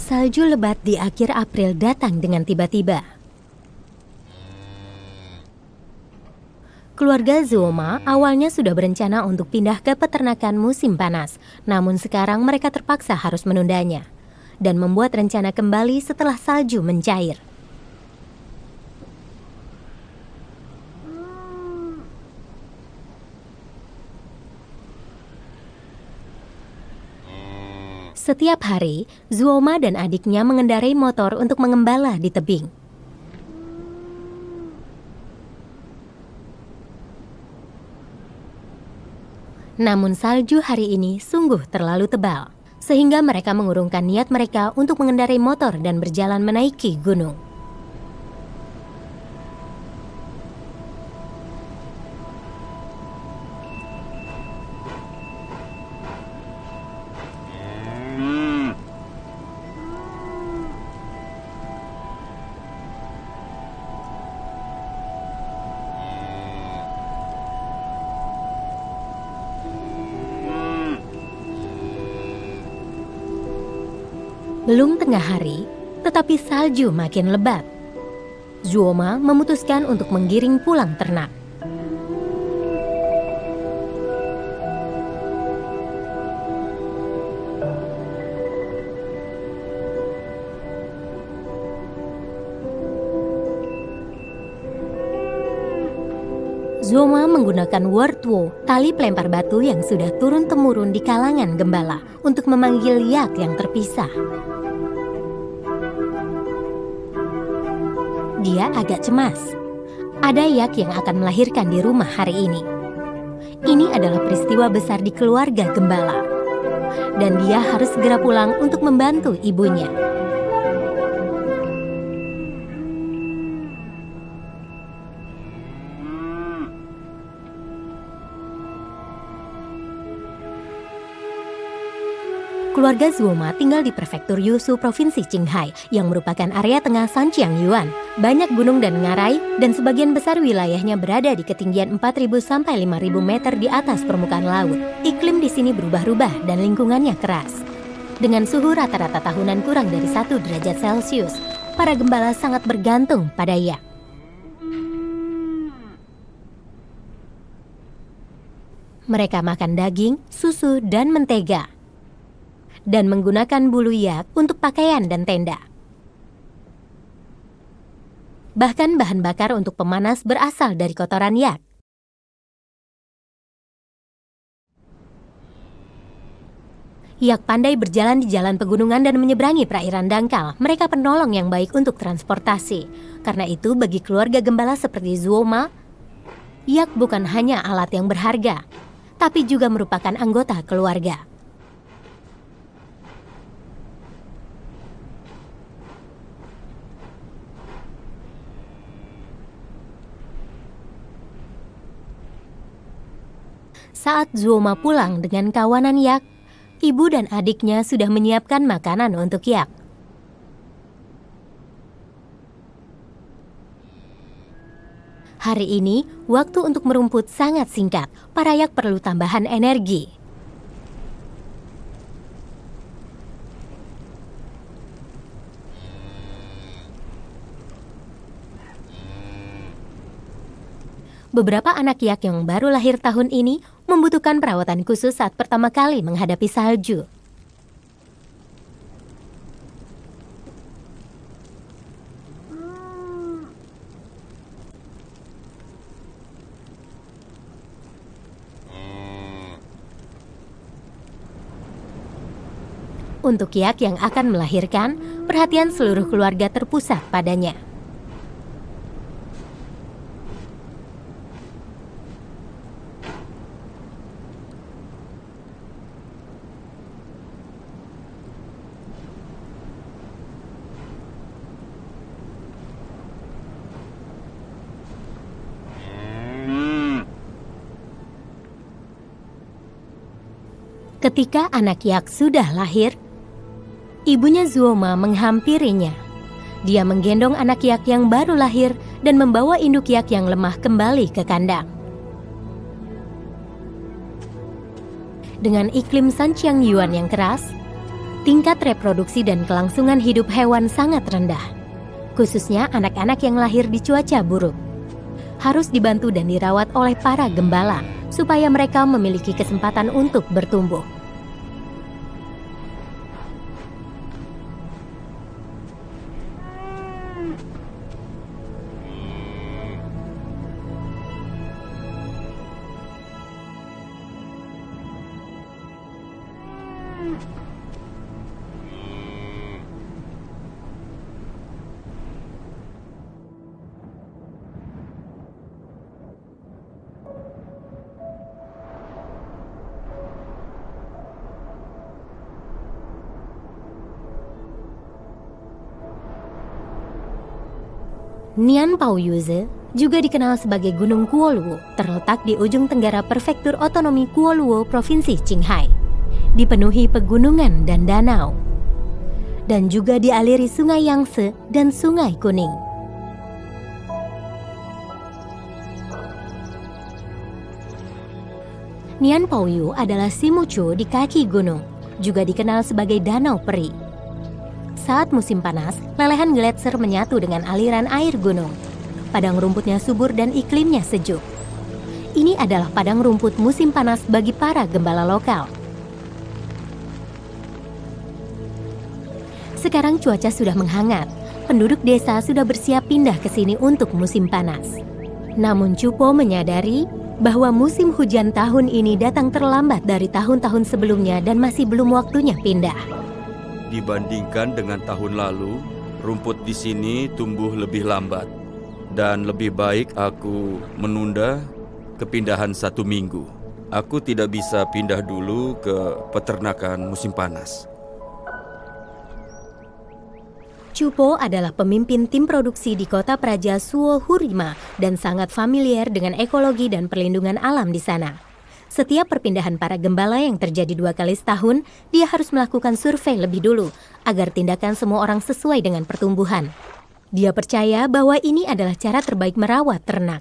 Salju lebat di akhir April datang dengan tiba-tiba. Keluarga Zuoma awalnya sudah berencana untuk pindah ke peternakan musim panas, namun sekarang mereka terpaksa harus menundanya dan membuat rencana kembali setelah salju mencair. Setiap hari, Zuoma dan adiknya mengendarai motor untuk mengembala di tebing. Namun salju hari ini sungguh terlalu tebal, sehingga mereka mengurungkan niat mereka untuk mengendarai motor dan berjalan menaiki gunung. Belum tengah hari, tetapi salju makin lebat. Zuoma memutuskan untuk menggiring pulang ternak. Zuoma menggunakan wordwo, tali pelempar batu yang sudah turun-temurun di kalangan gembala, untuk memanggil yak yang terpisah. Dia agak cemas. Ada yak yang akan melahirkan di rumah hari ini. Ini adalah peristiwa besar di keluarga gembala. Dan dia harus segera pulang untuk membantu ibunya. Keluarga Zuoma tinggal di prefektur Yushu, Provinsi Qinghai, yang merupakan area tengah Sanjiang Yuan. Banyak gunung dan ngarai, dan sebagian besar wilayahnya berada di ketinggian 4.000 sampai 5.000 meter di atas permukaan laut. Iklim di sini berubah-ubah dan lingkungannya keras. Dengan suhu rata-rata tahunan kurang dari 1 derajat Celcius, para gembala sangat bergantung pada yak. Mereka makan daging, susu, dan mentega, dan menggunakan bulu yak untuk pakaian dan tenda. Bahkan bahan bakar untuk pemanas berasal dari kotoran yak. Yak pandai berjalan di jalan pegunungan dan menyeberangi perairan dangkal. Mereka penolong yang baik untuk transportasi. Karena itu bagi keluarga gembala seperti Zuoma, yak bukan hanya alat yang berharga, tapi juga merupakan anggota keluarga. Saat Zuoma pulang dengan kawanan yak, ibu dan adiknya sudah menyiapkan makanan untuk yak. Hari ini, waktu untuk merumput sangat singkat. Para yak perlu tambahan energi. Beberapa anak yak yang baru lahir tahun ini membutuhkan perawatan khusus saat pertama kali menghadapi salju. Untuk yak yang akan melahirkan, perhatian seluruh keluarga terpusat padanya. Ketika anak yak sudah lahir, ibunya Zuoma menghampirinya. Dia menggendong anak yak yang baru lahir dan membawa induk yak yang lemah kembali ke kandang. Dengan iklim Sanjiang Yuan yang keras, tingkat reproduksi dan kelangsungan hidup hewan sangat rendah, khususnya anak-anak yang lahir di cuaca buruk. Harus dibantu dan dirawat oleh para gembala supaya mereka memiliki kesempatan untuk bertumbuh. Nian Pao Yuze juga dikenal sebagai Gunung Kuoluo, terletak di ujung tenggara Prefektur Otonomi Kuoluo, Provinsi Qinghai. Dipenuhi pegunungan dan danau, dan juga dialiri Sungai Yangtze dan Sungai Kuning. Nian Pao Yu adalah Simucu di kaki gunung, juga dikenal sebagai Danau Peri. Saat musim panas, lelehan gletser menyatu dengan aliran air gunung. Padang rumputnya subur dan iklimnya sejuk. Ini adalah padang rumput musim panas bagi para gembala lokal. Sekarang cuaca sudah menghangat. Penduduk desa sudah bersiap pindah ke sini untuk musim panas. Namun Cupo menyadari bahwa musim hujan tahun ini datang terlambat dari tahun-tahun sebelumnya dan masih belum waktunya pindah. Dibandingkan dengan tahun lalu, rumput di sini tumbuh lebih lambat. Dan lebih baik aku menunda kepindahan 1 minggu. Aku tidak bisa pindah dulu ke peternakan musim panas. Cupo adalah pemimpin tim produksi di kota Praja Suohurima dan sangat familiar dengan ekologi dan perlindungan alam di sana. Setiap perpindahan para gembala yang terjadi 2 kali setahun, dia harus melakukan survei lebih dulu agar tindakan semua orang sesuai dengan pertumbuhan. Dia percaya bahwa ini adalah cara terbaik merawat ternak.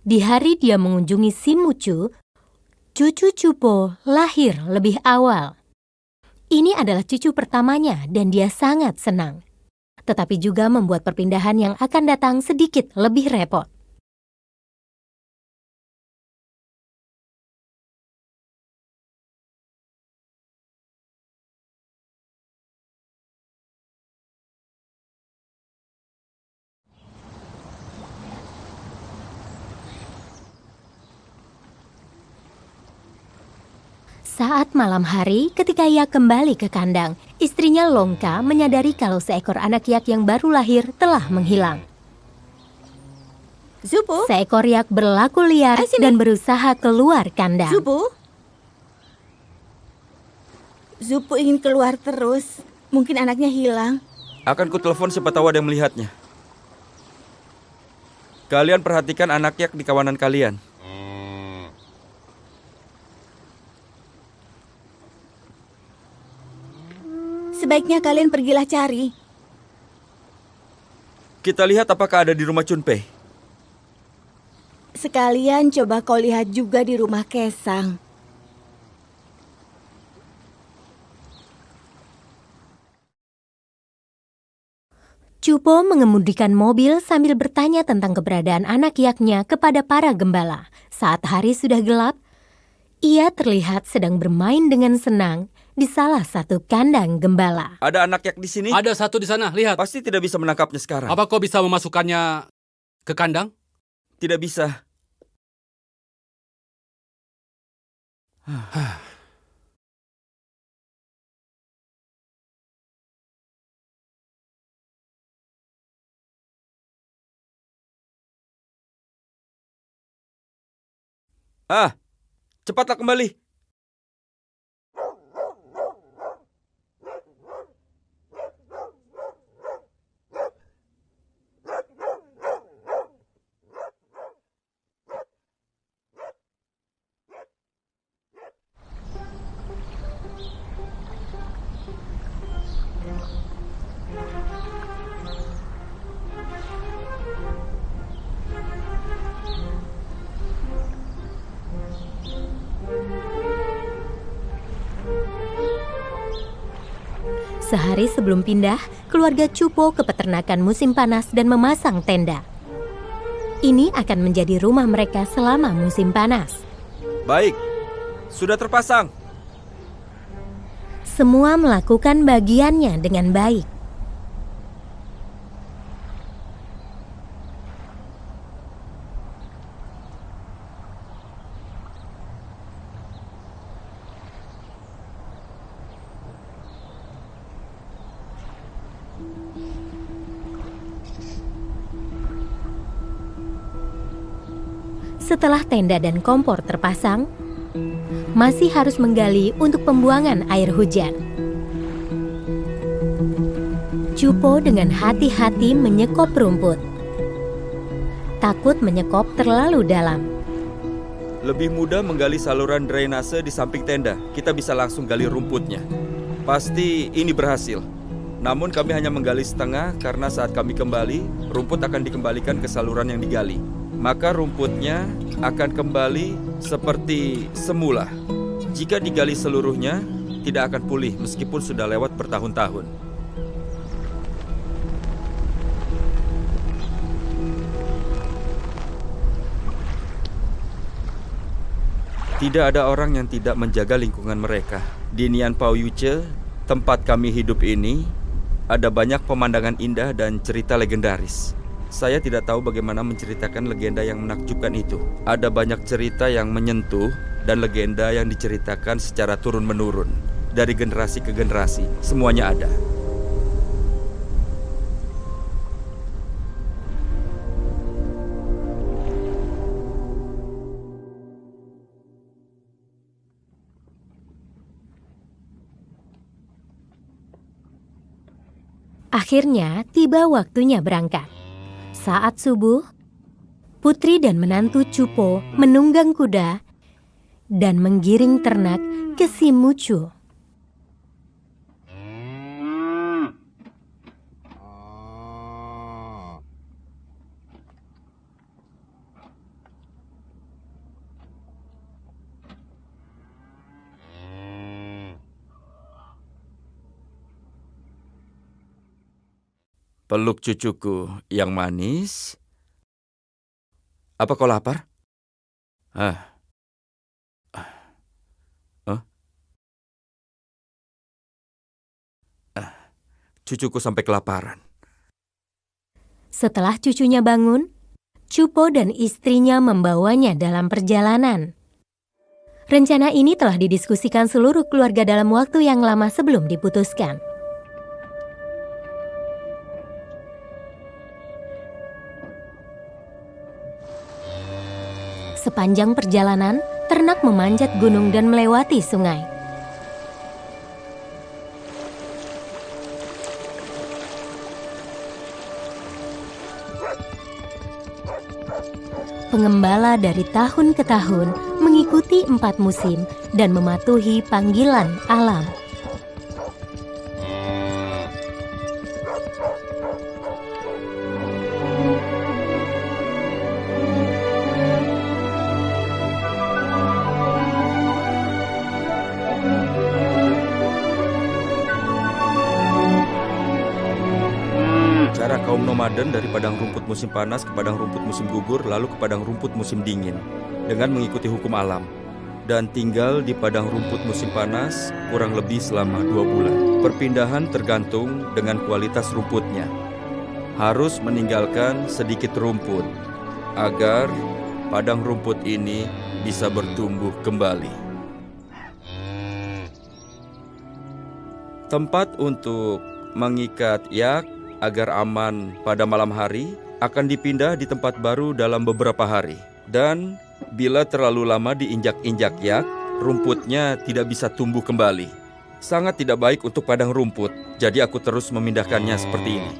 Di hari dia mengunjungi Simucu, cucu Cupo lahir lebih awal. Ini adalah cucu pertamanya dan dia sangat senang. Tetapi juga membuat perpindahan yang akan datang sedikit lebih repot. Saat malam hari, ketika ia kembali ke kandang, istrinya Longka menyadari kalau seekor anak yak yang baru lahir telah menghilang. Zupu, Seekor yak berlaku liar dan berusaha keluar kandang. Zupu ingin keluar terus. Mungkin anaknya hilang. Akan kutelepon siapa tahu ada yang melihatnya. Kalian perhatikan anak yak di kawanan kalian. Sebaiknya kalian pergilah cari. Kita lihat apakah ada di rumah Chunpei. Sekalian coba kau lihat juga di rumah Kesang. Cupo mengemudikan mobil sambil bertanya tentang keberadaan anak yaknya kepada para gembala. Saat hari sudah gelap, ia terlihat sedang bermain dengan senang di salah satu kandang gembala. Ada anak yak di sini? Ada satu di sana, lihat. Pasti tidak bisa menangkapnya sekarang. Apa kau bisa memasukkannya ke kandang? Tidak bisa. Cepatlah kembali. Sehari sebelum pindah, keluarga Cupo ke peternakan musim panas dan memasang tenda. Ini akan menjadi rumah mereka selama musim panas. Baik, sudah terpasang. Semua melakukan bagiannya dengan baik. Setelah tenda dan kompor terpasang, masih harus menggali untuk pembuangan air hujan. Cupo dengan hati-hati menyekop rumput. Takut menyekop terlalu dalam. Lebih mudah menggali saluran drainase di samping tenda. Kita bisa langsung gali rumputnya. Pasti ini berhasil. Namun kami hanya menggali setengah karena saat kami kembali, rumput akan dikembalikan ke saluran yang digali. Maka rumputnya akan kembali seperti semula. Jika digali seluruhnya, tidak akan pulih meskipun sudah lewat bertahun-tahun. Tidak ada orang yang tidak menjaga lingkungan mereka. Di Nian Pao Yuce, tempat kami hidup ini, ada banyak pemandangan indah dan cerita legendaris. Saya tidak tahu bagaimana menceritakan legenda yang menakjubkan itu. Ada banyak cerita yang menyentuh dan legenda yang diceritakan secara turun-menurun. Dari generasi ke generasi, semuanya ada. Akhirnya tiba waktunya berangkat. Saat subuh, putri dan menantu Cupo menunggang kuda dan menggiring ternak ke Simucu. Peluk cucuku yang manis. Apa kau lapar? Cucuku sampai kelaparan. Setelah cucunya bangun, Cupo dan istrinya membawanya dalam perjalanan. Rencana ini telah didiskusikan seluruh keluarga dalam waktu yang lama sebelum diputuskan. Sepanjang perjalanan, ternak memanjat gunung dan melewati sungai. Pengembala dari tahun ke tahun mengikuti 4 musim dan mematuhi panggilan alam. Cara kaum nomaden dari padang rumput musim panas ke padang rumput musim gugur, lalu ke padang rumput musim dingin, dengan mengikuti hukum alam. Dan tinggal di padang rumput musim panas kurang lebih selama 2 bulan. Perpindahan tergantung dengan kualitas rumputnya. Harus meninggalkan sedikit rumput, agar padang rumput ini bisa bertumbuh kembali. Tempat untuk mengikat yak agar aman pada malam hari akan dipindah di tempat baru dalam beberapa hari. Dan bila terlalu lama diinjak-injak yak, rumputnya tidak bisa tumbuh kembali. Sangat tidak baik untuk padang rumput, jadi aku terus memindahkannya seperti ini.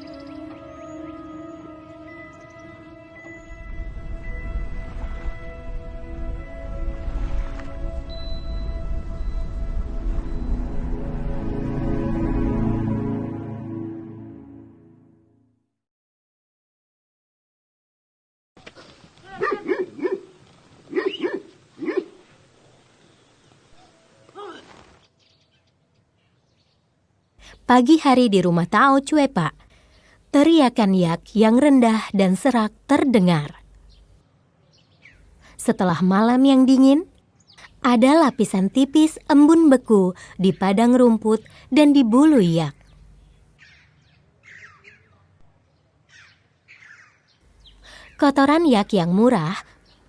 Pagi hari di rumah Tao Cuepa, teriakan yak yang rendah dan serak terdengar. Setelah malam yang dingin, ada lapisan tipis embun beku di padang rumput dan di bulu yak. Kotoran yak yang murah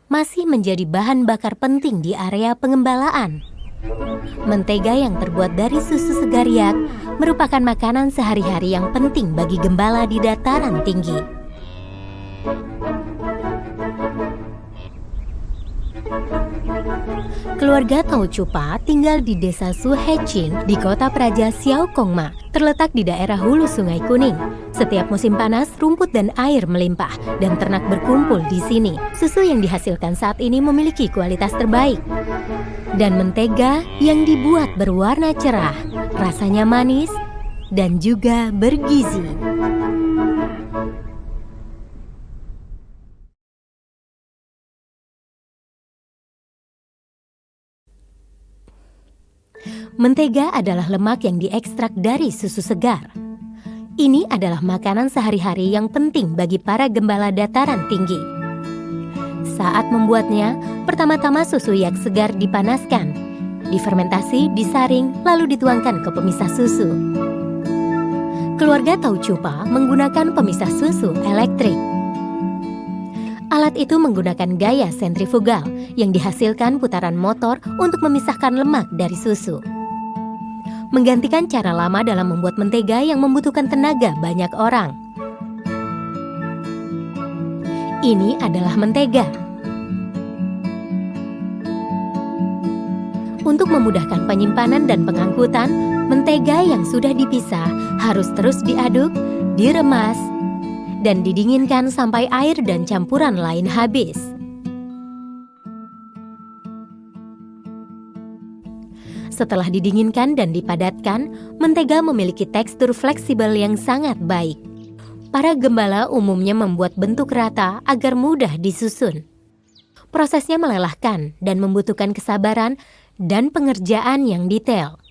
masih menjadi bahan bakar penting di area pengembalaan. Mentega yang terbuat dari susu segar yak merupakan makanan sehari-hari yang penting bagi gembala di dataran tinggi. Keluarga Tao Chupa tinggal di desa Suhechin di kota praja Xiaokongma, terletak di daerah hulu Sungai Kuning. Setiap musim panas, rumput dan air melimpah dan ternak berkumpul di sini. Susu yang dihasilkan saat ini memiliki kualitas terbaik. Dan mentega yang dibuat berwarna cerah, rasanya manis dan juga bergizi. Mentega adalah lemak yang diekstrak dari susu segar. Ini adalah makanan sehari-hari yang penting bagi para gembala dataran tinggi. Saat membuatnya, pertama-tama susu yak segar dipanaskan, difermentasi, disaring, lalu dituangkan ke pemisah susu. Keluarga Tao Chupa menggunakan pemisah susu elektrik. Alat itu menggunakan gaya sentrifugal yang dihasilkan putaran motor untuk memisahkan lemak dari susu. Menggantikan cara lama dalam membuat mentega yang membutuhkan tenaga banyak orang. Ini adalah mentega. Untuk memudahkan penyimpanan dan pengangkutan, mentega yang sudah dipisah harus terus diaduk, diremas, dan didinginkan sampai air dan campuran lain habis. Setelah didinginkan dan dipadatkan, mentega memiliki tekstur fleksibel yang sangat baik. Para gembala umumnya membuat bentuk rata agar mudah disusun. Prosesnya melelahkan dan membutuhkan kesabaran dan pengerjaan yang detail.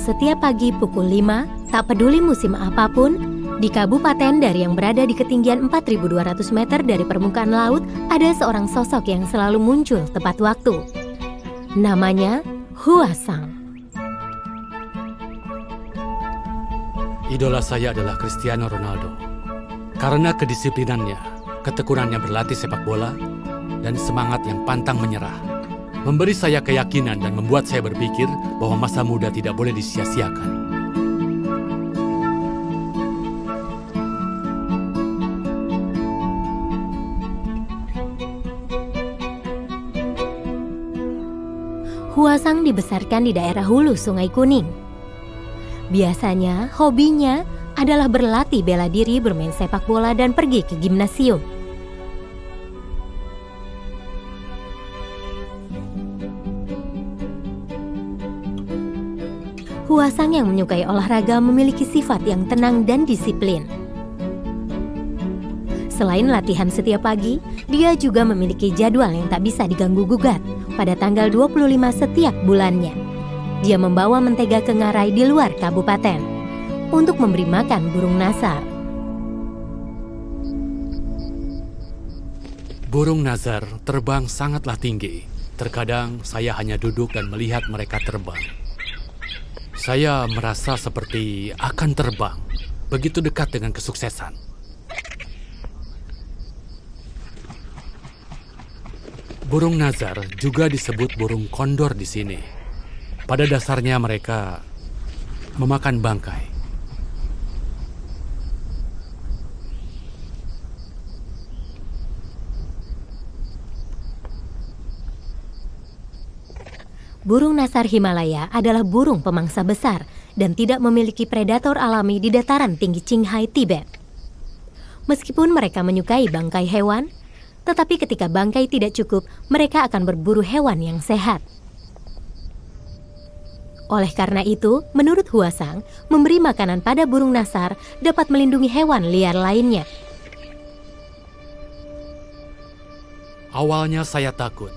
Setiap pagi pukul 5, tak peduli musim apapun, di kabupaten dari yang berada di ketinggian 4.200 meter dari permukaan laut, ada seorang sosok yang selalu muncul tepat waktu. Namanya Huasang. Idola saya adalah Cristiano Ronaldo. Karena kedisiplinannya, ketekunannya berlatih sepak bola, dan semangat yang pantang menyerah. Memberi saya keyakinan dan membuat saya berpikir bahwa masa muda tidak boleh disia-siakan. Huasang dibesarkan di daerah hulu Sungai Kuning. Biasanya, hobinya adalah berlatih bela diri, bermain sepak bola, dan pergi ke gimnasium. Huasang yang menyukai olahraga memiliki sifat yang tenang dan disiplin. Selain latihan setiap pagi, dia juga memiliki jadwal yang tak bisa diganggu-gugat. Pada tanggal 25 setiap bulannya, dia membawa mentega ke ngarai di luar kabupaten untuk memberi makan burung nasar. Burung nazar terbang sangatlah tinggi. Terkadang saya hanya duduk dan melihat mereka terbang. Saya merasa seperti akan terbang, begitu dekat dengan kesuksesan. Burung nazar juga disebut burung kondor di sini. Pada dasarnya mereka memakan bangkai. Burung nasar Himalaya adalah burung pemangsa besar dan tidak memiliki predator alami di dataran tinggi Qinghai, Tibet. Meskipun mereka menyukai bangkai hewan, tetapi ketika bangkai tidak cukup, mereka akan berburu hewan yang sehat. Oleh karena itu, menurut Huasang, memberi makanan pada burung nasar dapat melindungi hewan liar lainnya. Awalnya saya takut.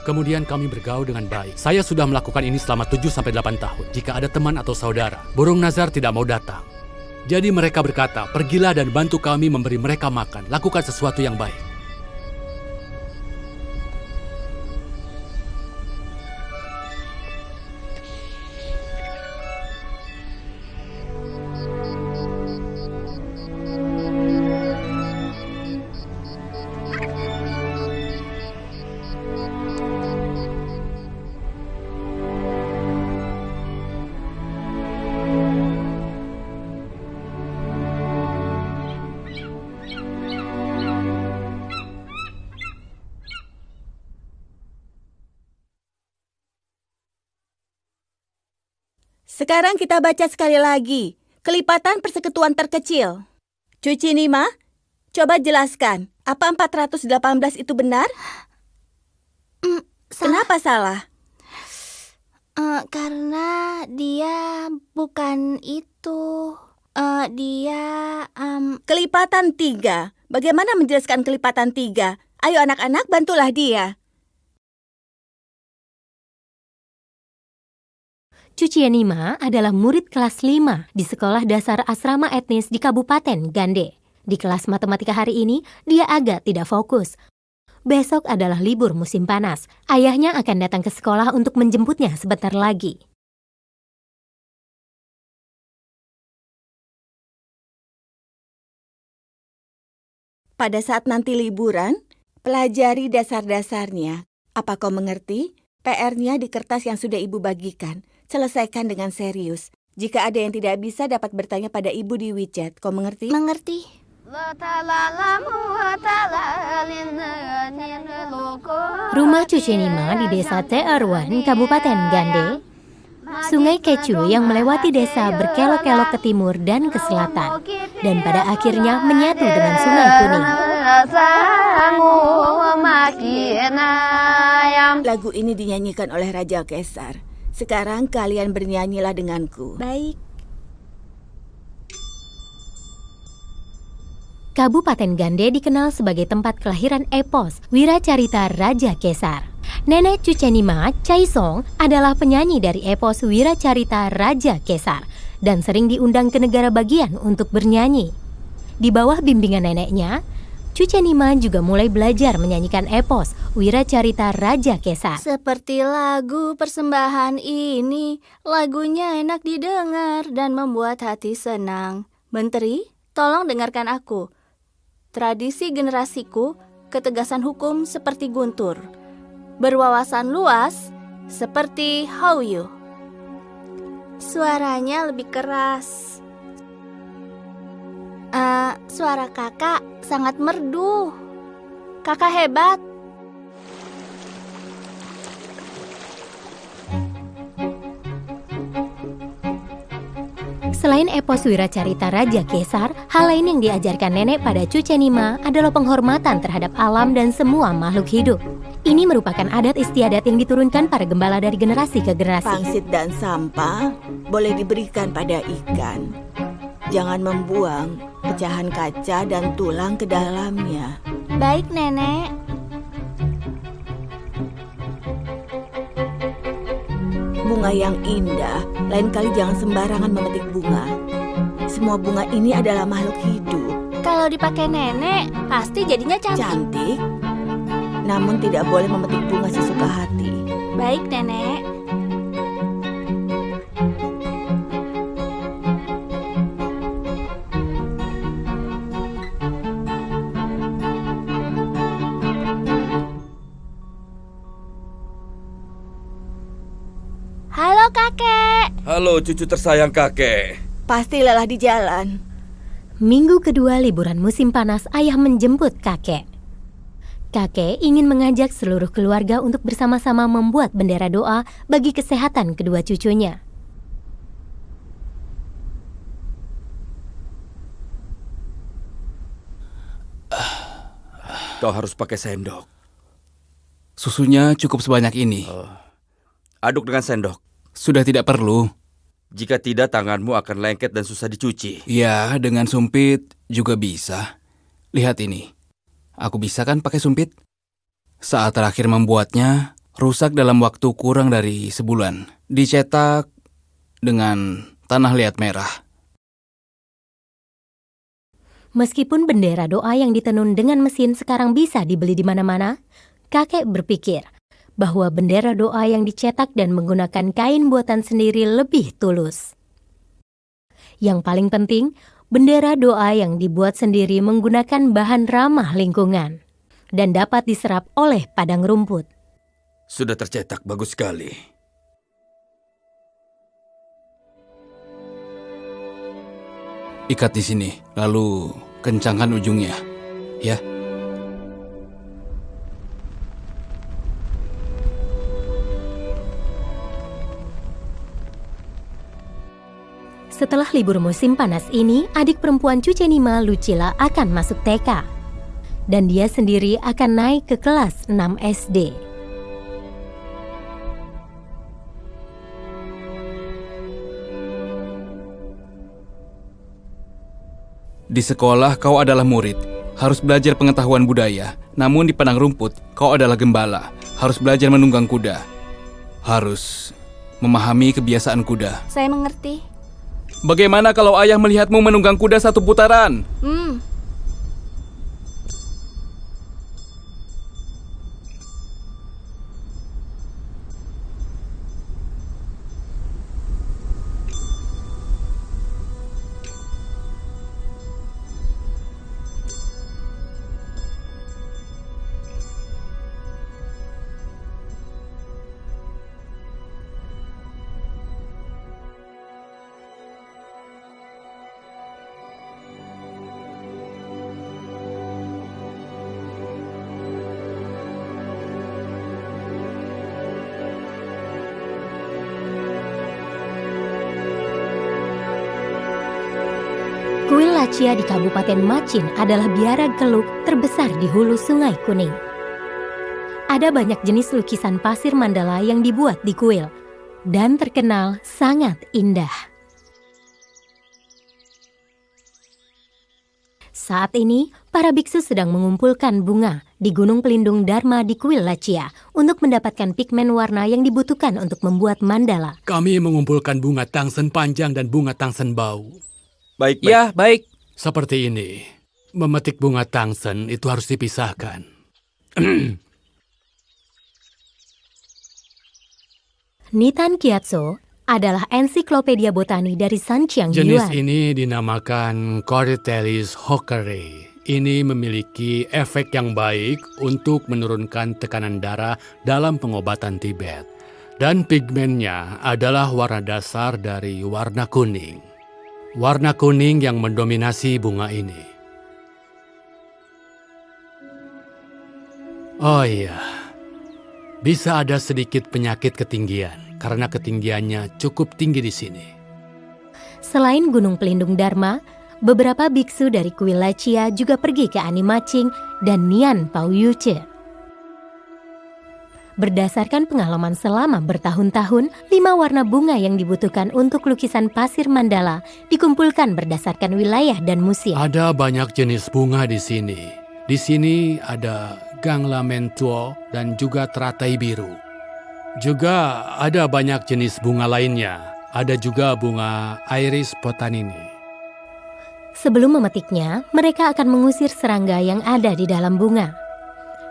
Kemudian kami bergaul dengan baik. Saya sudah melakukan ini selama 7-8 tahun. Jika ada teman atau saudara, burung nazar tidak mau datang. Jadi mereka berkata, pergilah dan bantu kami memberi mereka makan. Lakukan sesuatu yang baik. Sekarang kita baca sekali lagi. Kelipatan persekutuan terkecil. Cuci Nima, coba jelaskan. Apa 418 itu benar? Kenapa salah? Karena dia bukan itu. Kelipatan 3. Bagaimana menjelaskan kelipatan 3? Ayo anak-anak, bantulah dia. Chuchienima adalah murid kelas 5 di sekolah dasar asrama etnis di Kabupaten Gande. Di kelas matematika hari ini, dia agak tidak fokus. Besok adalah libur musim panas. Ayahnya akan datang ke sekolah untuk menjemputnya sebentar lagi. Pada saat nanti liburan, pelajari dasar-dasarnya. Apa kau mengerti? PR-nya di kertas yang sudah ibu bagikan. Selesaikan dengan serius. Jika ada yang tidak bisa, dapat bertanya pada ibu di WeChat. Kau mengerti? Mengerti. Rumah Chuchienima di desa Teerwan, Kabupaten Gande. Sungai Kecu yang melewati desa berkelok-kelok ke timur dan ke selatan. Dan pada akhirnya menyatu dengan Sungai Kuning. Lagu ini dinyanyikan oleh Raja Kesar. Sekarang kalian bernyanyilah denganku. Baik. Kabupaten Gande dikenal sebagai tempat kelahiran epos Wiracarita Raja Kesar. Nenek Chuchienima, Chaisong, adalah penyanyi dari epos Wiracarita Raja Kesar dan sering diundang ke negara bagian untuk bernyanyi. Di bawah bimbingan neneknya, Chuchienima juga mulai belajar menyanyikan epos Wiracarita Raja Kesar. Seperti lagu persembahan ini, lagunya enak didengar dan membuat hati senang. Menteri, tolong dengarkan aku. Tradisi generasiku, ketegasan hukum seperti guntur. Berwawasan luas seperti Hauyu. Suaranya lebih keras. Suara kakak sangat merdu. Kakak hebat. Selain epos Wiracarita Raja Kesar, hal lain yang diajarkan nenek pada Chuchienima adalah penghormatan terhadap alam dan semua makhluk hidup. Ini merupakan adat istiadat yang diturunkan para gembala dari generasi ke generasi. Pangsit dan sampah boleh diberikan pada ikan. Jangan membuang pecahan kaca dan tulang ke dalamnya. Baik, Nenek. Bunga yang indah, lain kali jangan sembarangan memetik bunga. Semua bunga ini adalah makhluk hidup. Kalau dipakai Nenek, pasti jadinya cantik. Cantik, namun tidak boleh memetik bunga sesuka hati. Baik, Nenek. Halo, Kakek. Halo cucu tersayang kakek. Pasti lelah di jalan. Minggu kedua liburan musim panas, ayah menjemput kakek. Kakek ingin mengajak seluruh keluarga untuk bersama-sama membuat bendera doa bagi kesehatan kedua cucunya. Kau harus pakai sendok. Susunya cukup sebanyak ini. Aduk dengan sendok. Sudah tidak perlu. Jika tidak, tanganmu akan lengket dan susah dicuci. Ya, dengan sumpit juga bisa. Lihat ini. Aku bisa kan pakai sumpit? Saat terakhir membuatnya, rusak dalam waktu kurang dari sebulan. Dicetak dengan tanah liat merah. Meskipun bendera doa yang ditenun dengan mesin sekarang bisa dibeli di mana-mana, kakek berpikir bahwa bendera doa yang dicetak dan menggunakan kain buatan sendiri lebih tulus. Yang paling penting, bendera doa yang dibuat sendiri menggunakan bahan ramah lingkungan dan dapat diserap oleh padang rumput. Sudah tercetak, bagus sekali. Ikat di sini, lalu kencangkan ujungnya. Ya. Setelah libur musim panas ini, adik perempuan Cucenima, Lucila, akan masuk TK. Dan dia sendiri akan naik ke kelas 6 SD. Di sekolah kau adalah murid, harus belajar pengetahuan budaya. Namun di padang rumput kau adalah gembala, harus belajar menunggang kuda. Harus memahami kebiasaan kuda. Saya mengerti. Bagaimana kalau ayah melihatmu menunggang kuda satu putaran? Kuil Lacia di Kabupaten Machin adalah biara geluk terbesar di hulu Sungai Kuning. Ada banyak jenis lukisan pasir mandala yang dibuat di kuil dan terkenal sangat indah. Saat ini, para biksu sedang mengumpulkan bunga di Gunung Pelindung Dharma di kuil Lacia untuk mendapatkan pigmen warna yang dibutuhkan untuk membuat mandala. Kami mengumpulkan bunga tangsen panjang dan bunga tangsen bau. Baik, baik. Ya, baik. Seperti ini. Memetik bunga tangsen itu harus dipisahkan. Nitan Gyatso adalah ensiklopedia botani dari Sanjiang Jenis Yuan. ini dinamakan Cordyceps hawkeri. Ini memiliki efek yang baik untuk menurunkan tekanan darah dalam pengobatan Tibet. Dan pigmennya adalah warna dasar dari warna kuning. Warna kuning yang mendominasi bunga ini. Oh iya, bisa ada sedikit penyakit ketinggian karena ketinggiannya cukup tinggi di sini. Selain Gunung Pelindung Dharma, beberapa biksu dari kuil Lacia juga pergi ke Animaching dan Nian Paoyuche. Berdasarkan pengalaman selama bertahun-tahun, 5 warna bunga yang dibutuhkan untuk lukisan pasir mandala dikumpulkan berdasarkan wilayah dan musim. Ada banyak jenis bunga di sini. Di sini ada Ganglamentuo dan juga teratai biru. Juga ada banyak jenis bunga lainnya. Ada juga bunga Iris botanini. Sebelum memetiknya, mereka akan mengusir serangga yang ada di dalam bunga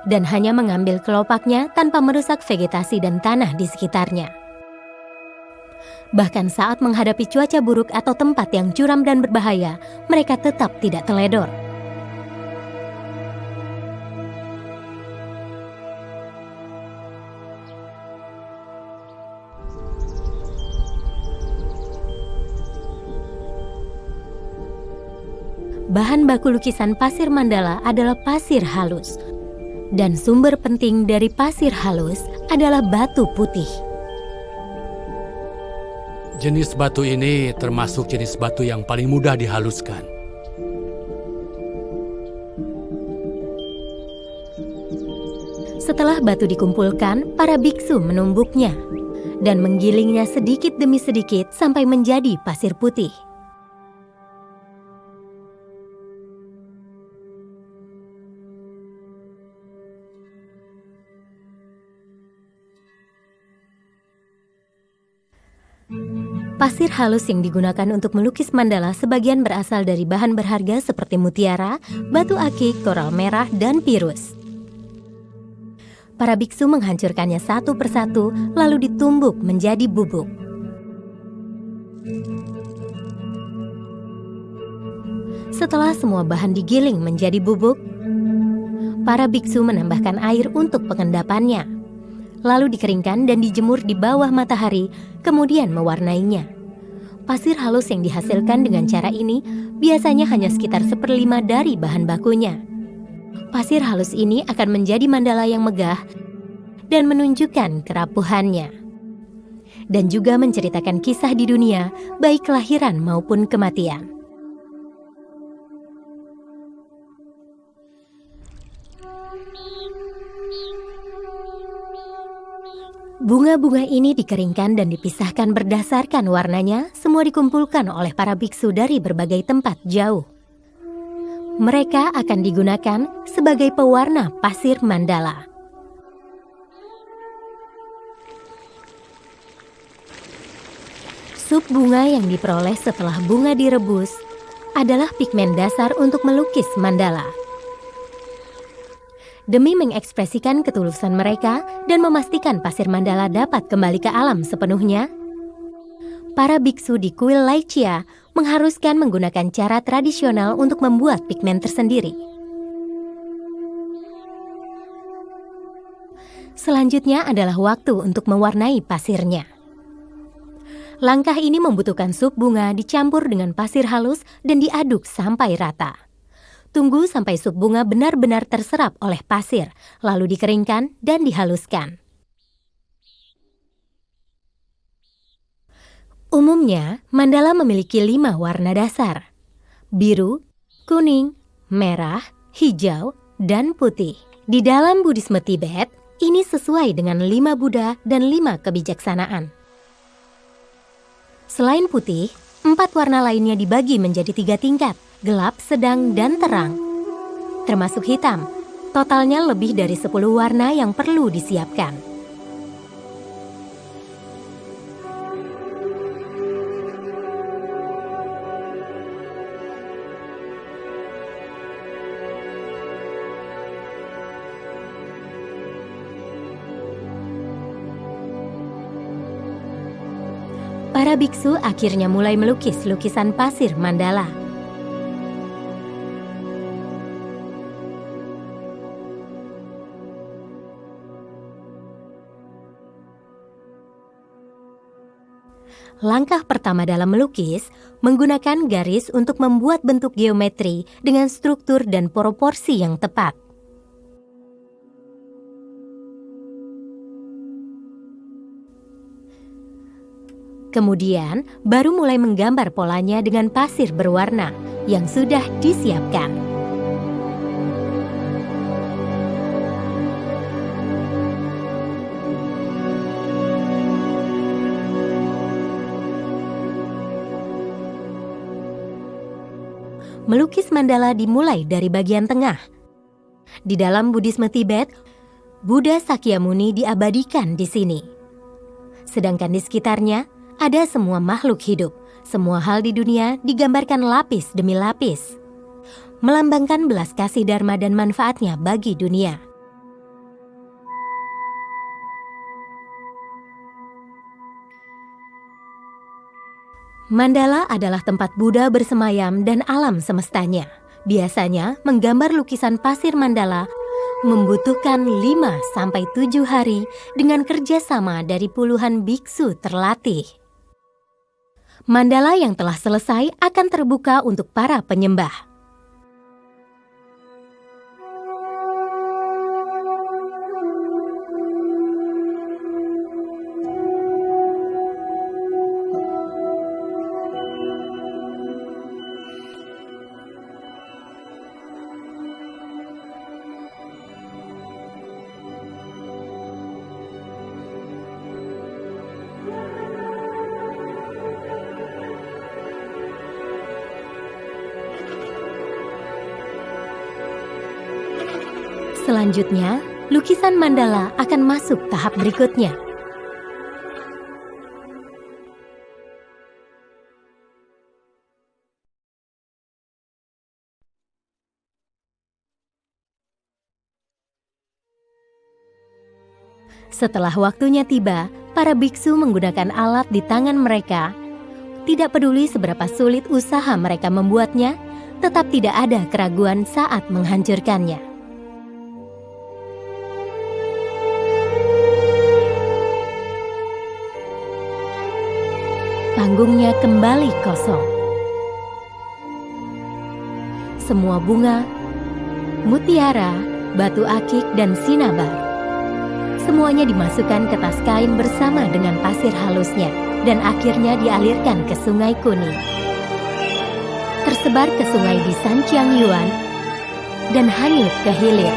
dan hanya mengambil kelopaknya tanpa merusak vegetasi dan tanah di sekitarnya. Bahkan saat menghadapi cuaca buruk atau tempat yang curam dan berbahaya, mereka tetap tidak teledor. Bahan baku lukisan pasir mandala adalah pasir halus. Dan sumber penting dari pasir halus adalah batu putih. Jenis batu ini termasuk jenis batu yang paling mudah dihaluskan. Setelah batu dikumpulkan, para biksu menumbuknya dan menggilingnya sedikit demi sedikit sampai menjadi pasir putih. Pasir halus yang digunakan untuk melukis mandala sebagian berasal dari bahan berharga seperti mutiara, batu akik, koral merah, dan pirus. Para biksu menghancurkannya satu persatu, lalu ditumbuk menjadi bubuk. Setelah semua bahan digiling menjadi bubuk, para biksu menambahkan air untuk pengendapannya, lalu dikeringkan dan dijemur di bawah matahari, kemudian mewarnainya. Pasir halus yang dihasilkan dengan cara ini biasanya hanya sekitar 1/5 dari bahan bakunya. Pasir halus ini akan menjadi mandala yang megah dan menunjukkan kerapuhannya. Dan juga menceritakan kisah di dunia, baik kelahiran maupun kematian. Bunga-bunga ini dikeringkan dan dipisahkan berdasarkan warnanya, semua dikumpulkan oleh para biksu dari berbagai tempat jauh. Mereka akan digunakan sebagai pewarna pasir mandala. Sup bunga yang diperoleh setelah bunga direbus adalah pigmen dasar untuk melukis mandala. Demi mengekspresikan ketulusan mereka dan memastikan pasir mandala dapat kembali ke alam sepenuhnya, para biksu di kuil Laiccia mengharuskan menggunakan cara tradisional untuk membuat pigmen tersendiri. Selanjutnya adalah waktu untuk mewarnai pasirnya. Langkah ini membutuhkan sup bunga dicampur dengan pasir halus dan diaduk sampai rata. Tunggu sampai sup bunga benar-benar terserap oleh pasir, lalu dikeringkan dan dihaluskan. Umumnya, mandala memiliki 5 warna dasar: biru, kuning, merah, hijau, dan putih. Di dalam Buddhisme Tibet, ini sesuai dengan 5 Buddha dan 5 kebijaksanaan. Selain putih, 4 warna lainnya dibagi menjadi 3 tingkat: gelap, sedang, dan terang. Termasuk hitam, totalnya lebih dari 10 warna yang perlu disiapkan. Para biksu akhirnya mulai melukis lukisan pasir mandala. Langkah pertama dalam melukis menggunakan garis untuk membuat bentuk geometri dengan struktur dan proporsi yang tepat. Kemudian, baru mulai menggambar polanya dengan pasir berwarna yang sudah disiapkan. Melukis mandala dimulai dari bagian tengah. Di dalam Buddhisme Tibet, Buddha Sakyamuni diabadikan di sini. Sedangkan di sekitarnya, ada semua makhluk hidup. Semua hal di dunia digambarkan lapis demi lapis, melambangkan belas kasih dharma dan manfaatnya bagi dunia. Mandala adalah tempat Buddha bersemayam dan alam semestanya. Biasanya, menggambar lukisan pasir mandala membutuhkan 5-7 hari dengan kerjasama dari puluhan biksu terlatih. Mandala yang telah selesai akan terbuka untuk para penyembah. Selanjutnya, lukisan mandala akan masuk tahap berikutnya. Setelah waktunya tiba, para biksu menggunakan alat di tangan mereka. Tidak peduli seberapa sulit usaha mereka membuatnya, tetap tidak ada keraguan saat menghancurkannya. Panggungnya kembali kosong. Semua bunga, mutiara, batu akik, dan sinabar semuanya dimasukkan ke tas kain bersama dengan pasir halusnya dan akhirnya dialirkan ke Sungai Kuning. Tersebar ke sungai di Sanjiangyuan dan hanyut ke hilir.